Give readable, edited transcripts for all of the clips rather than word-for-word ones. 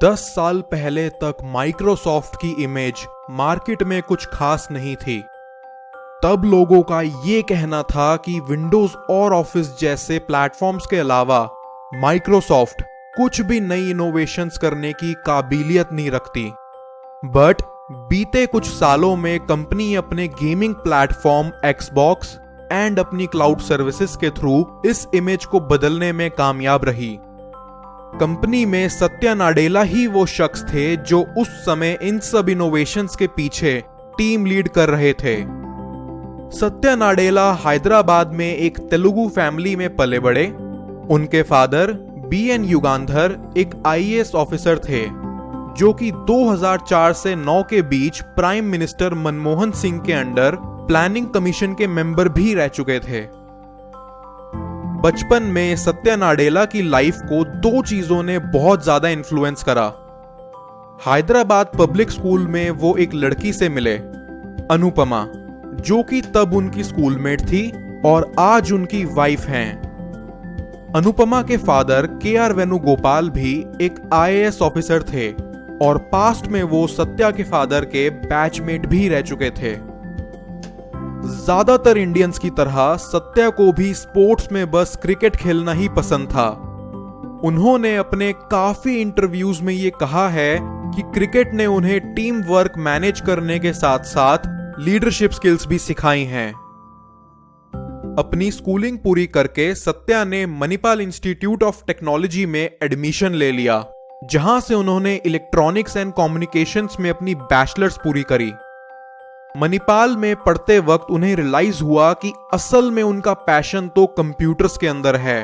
10 साल पहले तक माइक्रोसॉफ्ट की इमेज मार्केट में कुछ खास नहीं थी। तब लोगों का ये कहना था कि विंडोज और ऑफिस जैसे प्लेटफॉर्म्स के अलावा माइक्रोसॉफ्ट कुछ भी नई इनोवेशंस करने की काबिलियत नहीं रखती। बट बीते कुछ सालों में कंपनी अपने गेमिंग प्लेटफॉर्म एक्सबॉक्स एंड अपनी क्लाउड सर्विसेज के थ्रू इस इमेज को बदलने में कामयाब रही। कंपनी में सत्या नाडेला ही वो शख्स थे जो उस समय इन सब इनोवेशंस के पीछे टीम लीड कर रहे थे। सत्या नाडेला हैदराबाद में एक तेलुगु फैमिली में पले बड़े। उनके फादर BN युगांधर एक IAS ऑफिसर थे जो कि 2004 से 9 के बीच प्राइम मिनिस्टर मनमोहन सिंह के अंडर प्लानिंग कमीशन के मेंबर भी रह चुके थे। बचपन में सत्या नाडेला की लाइफ को दो चीजों ने बहुत ज्यादा इन्फ्लुएंस करा। हैदराबाद पब्लिक स्कूल में वो एक लड़की से मिले, अनुपमा, जो कि तब उनकी स्कूलमेट थी और आज उनकी वाइफ हैं। अनुपमा के फादर KR वेणुगोपाल भी एक IAS ऑफिसर थे और पास्ट में वो सत्या के फादर के बैचमेट भी रह चुके थे। ज्यादातर इंडियंस की तरह सत्या को भी स्पोर्ट्स में बस क्रिकेट खेलना ही पसंद था। उन्होंने अपने काफी इंटरव्यूज में ये कहा है कि क्रिकेट ने उन्हें टीम वर्क मैनेज करने के साथ साथ लीडरशिप स्किल्स भी सिखाई हैं। अपनी स्कूलिंग पूरी करके सत्या ने मणिपाल इंस्टीट्यूट ऑफ टेक्नोलॉजी में एडमिशन ले लिया, जहां से उन्होंने इलेक्ट्रॉनिक्स एंड कम्युनिकेशंस में अपनी बैचलर्स पूरी करी। मणिपाल में पढ़ते वक्त उन्हें रियलाइज हुआ कि असल में उनका पैशन तो कंप्यूटर्स के अंदर है।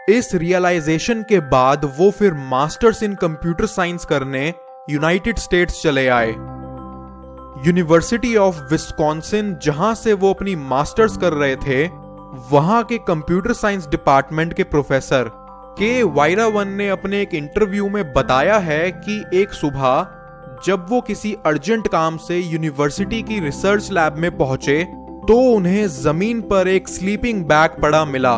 इस रियलाइजेशन के बाद वो फिर मास्टर्स इन कंप्यूटर साइंस करने यूनाइटेड स्टेट्स चले आए। यूनिवर्सिटी ऑफ विस्कॉन्सिन, जहां से वो अपनी मास्टर्स कर रहे थे, वहां के कंप्यूटर साइंस डिपार्टमेंट के प्रोफेसर K वायरावन ने अपने एक इंटरव्यू में बताया है कि एक सुबह जब वो किसी अर्जेंट काम से यूनिवर्सिटी की रिसर्च लैब में पहुंचे तो उन्हें जमीन पर एक स्लीपिंग बैग पड़ा मिला।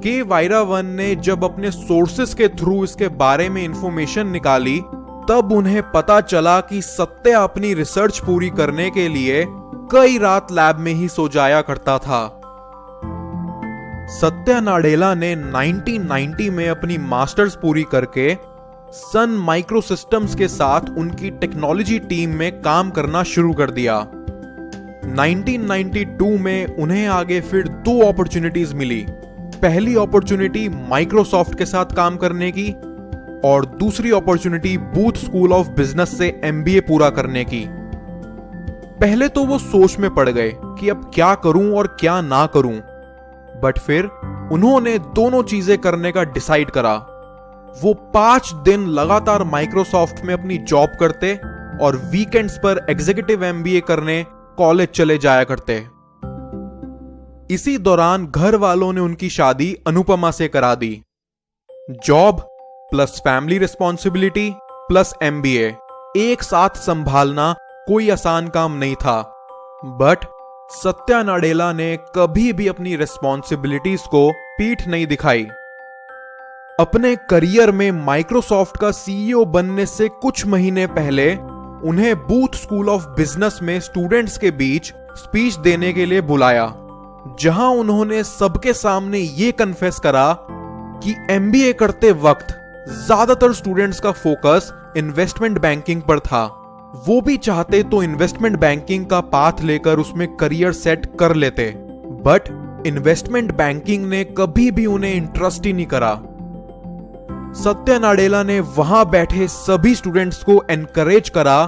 K वायरावन ने जब अपने सोर्सेस के थ्रू इसके बारे में इंफॉर्मेशन निकाली तब उन्हें पता चला कि सत्या अपनी रिसर्च पूरी करने के लिए कई रात लैब में ही सो जाया करता था। सत्या नाडेला ने 1990 में अपनी मास्टर्स पूरी करके सन माइक्रोसिस्टम्स के साथ उनकी टेक्नोलॉजी टीम में काम करना शुरू कर दिया। 1992 में उन्हें आगे फिर दो अपॉर्चुनिटीज मिली। पहली अपॉर्चुनिटी माइक्रोसॉफ्ट के साथ काम करने की और दूसरी opportunity booth school of business से MBA पूरा करने की। पहले तो वो सोच में पड़ गए कि अब क्या करूं और क्या ना करूं, बट फिर उन्होंने दोनों चीजें करने का डिसाइड करा। वो 5 दिन लगातार माइक्रोसॉफ्ट में अपनी जॉब करते और वीकेंड्स पर एग्जीक्यूटिव MBA करने कॉलेज चले जाया करते। इसी दौरान घर वालों ने उनकी शादी अनुपमा से करा दी। Job plus family responsibility plus MBA एक साथ संभालना कोई आसान काम नहीं था, बट सत्या नाडेला ने कभी भी अपनी रिस्पॉन्सिबिलिटीज को पीठ नहीं दिखाई। अपने करियर में माइक्रोसॉफ्ट का CEO बनने से कुछ महीने पहले उन्हें बूथ स्कूल ऑफ बिजनेस में स्टूडेंट्स के बीच स्पीच देने के लिए बुलाया, जहां उन्होंने सबके सामने ये कन्फेस करा कि MBA करते वक्त ज्यादातर स्टूडेंट्स का फोकस इन्वेस्टमेंट बैंकिंग पर था। वो भी चाहते तो इन्वेस्टमेंट बैंकिंग का पाथ लेकर उसमें करियर सेट कर लेते, बट इन्वेस्टमेंट बैंकिंग ने कभी भी उन्हें इंटरेस्ट ही नहीं करा। सत्या नाडेला ने वहां बैठे सभी स्टूडेंट्स को एनकरेज करा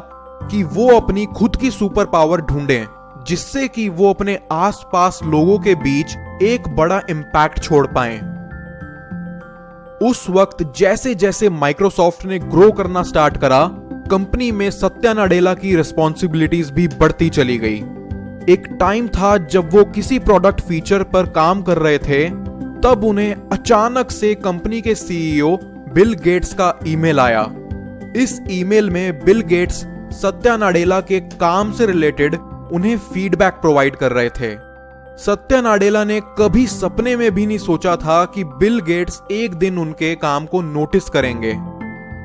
कि वो अपनी खुद की सुपर पावर ढूंढें, जिससे कि वो अपने आसपास लोगों के बीच एक बड़ा इंपैक्ट छोड़ पाएं। उस वक्त जैसे जैसे माइक्रोसॉफ्ट ने ग्रो करना स्टार्ट करा, कंपनी में सत्या नाडेला की रिस्पॉन्सिबिलिटीज भी बढ़ती चली गई। एक टाइम था जब वो किसी प्रोडक्ट फीचर पर काम कर रहे थे, तब उन्हें अचानक से कंपनी के CEO बिल गेट्स का ईमेल आया। इस ईमेल में बिल गेट्स सत्या नाडेला के काम से रिलेटेड उन्हें फीडबैक प्रोवाइड कर रहे थे। सत्या नाडेला ने कभी सपने में भी नहीं सोचा था कि बिल गेट्स एक दिन उनके काम को नोटिस करेंगे।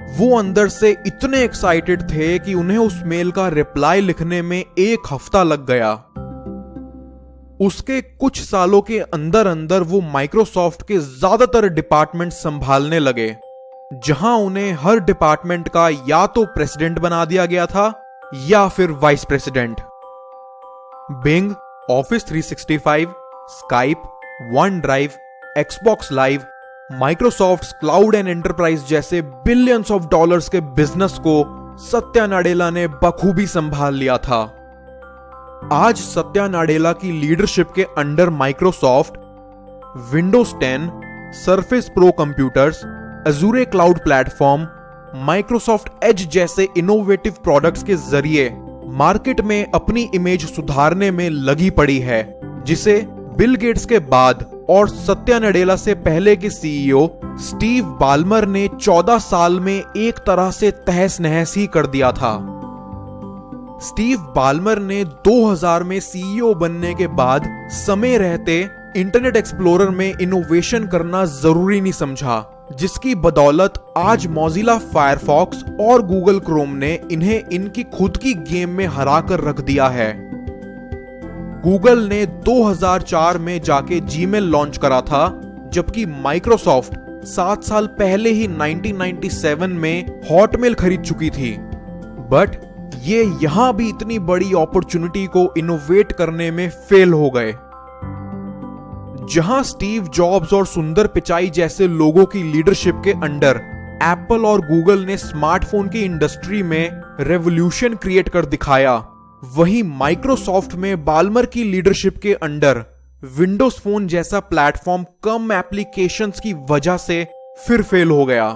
वो अंदर से इतने एक्साइटेड थे कि उन्हें उस मेल का रिप्लाई लिखने में 1 हफ्ता लग गया। उसके कुछ सालों के अंदर अंदर वो माइक्रोसॉफ्ट के ज्यादातर डिपार्टमेंट संभालने लगे, जहां उन्हें हर डिपार्टमेंट का या तो प्रेसिडेंट बना दिया गया था या फिर vice president. Bing, Office 365, Skype, OneDrive, Xbox Live, Microsoft cloud and enterprise जैसे बिलियंस ऑफ डॉलर्स के बिजनेस को सत्या नाडेला ने बखूबी संभाल लिया था। आज सत्या नाडेला की लीडरशिप के under Microsoft Windows 10, surface pro computers, अजूरे cloud platform, Microsoft Edge जैसे इनोवेटिव प्रोडक्ट्स के जरिए मार्केट में अपनी इमेज सुधारने में लगी पड़ी है, जिसे बिल गेट्स के बाद और सत्या नाडेला से पहले के सीईओ स्टीव बाल्मर ने 14 साल में एक तरह से तहस नहस ही कर दिया था। स्टीव बाल्मर ने 2000 में सीईओ बनने के बाद समय रहते इंटरनेट एक्सप्लोरर में इनोवेशन करना जरूरी नहीं समझा, जिसकी बदौलत आज मौजिला फायरफॉक्स और गूगल क्रोम ने इन्हें इनकी खुद की गेम में हराकर रख दिया है। गूगल ने 2004 में जाके जीमेल लॉन्च करा था, जबकि माइक्रोसॉफ्ट 7 साल पहले ही 1997 में हॉटमेल खरीद चुकी थी। बट ये यहां भी इतनी बड़ी अपॉर्चुनिटी को इनोवेट करने में फेल हो गए। जहां स्टीव जॉब्स और सुंदर पिचाई जैसे लोगों की लीडरशिप के अंडर एप्पल और गूगल ने स्मार्टफोन की इंडस्ट्री में रेवोल्यूशन क्रिएट कर दिखाया, वहीं माइक्रोसॉफ्ट में बाल्मर की लीडरशिप के अंडर विंडोज फोन जैसा प्लेटफॉर्म कम एप्लीकेशंस की वजह से फिर फेल हो गया।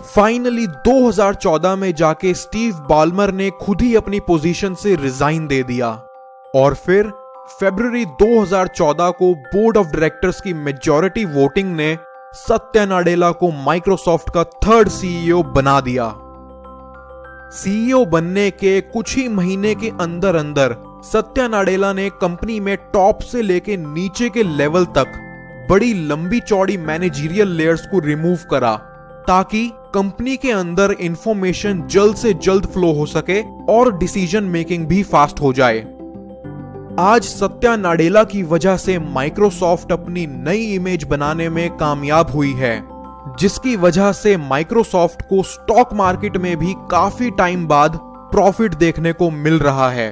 फाइनली 2014 में जाके स्टीव बाल्मर ने खुद ही अपनी पोजीशन से रिजाइन दे दिया और फिर फरवरी 2014 को बोर्ड ऑफ डायरेक्टर्स की मेजॉरिटी वोटिंग ने सत्या नाडेला को माइक्रोसॉफ्ट का 3rd सीईओ बना दिया। सीईओ बनने के कुछ ही महीने के अंदर अंदर सत्या नाडेला ने कंपनी में टॉप से लेके नीचे के लेवल तक बड़ी लंबी चौड़ी मैनेजरियल लेयर्स को रिमूव करा, ताकि कंपनी के अंदर इंफॉर्मेशन जल्द से जल्द फ्लो हो सके और डिसीजन मेकिंग भी फास्ट हो जाए। आज सत्या नाडेला की वजह से माइक्रोसॉफ्ट अपनी नई इमेज बनाने में कामयाब हुई है, जिसकी वजह से माइक्रोसॉफ्ट को स्टॉक मार्केट में भी काफी टाइम बाद प्रॉफिट देखने को मिल रहा है।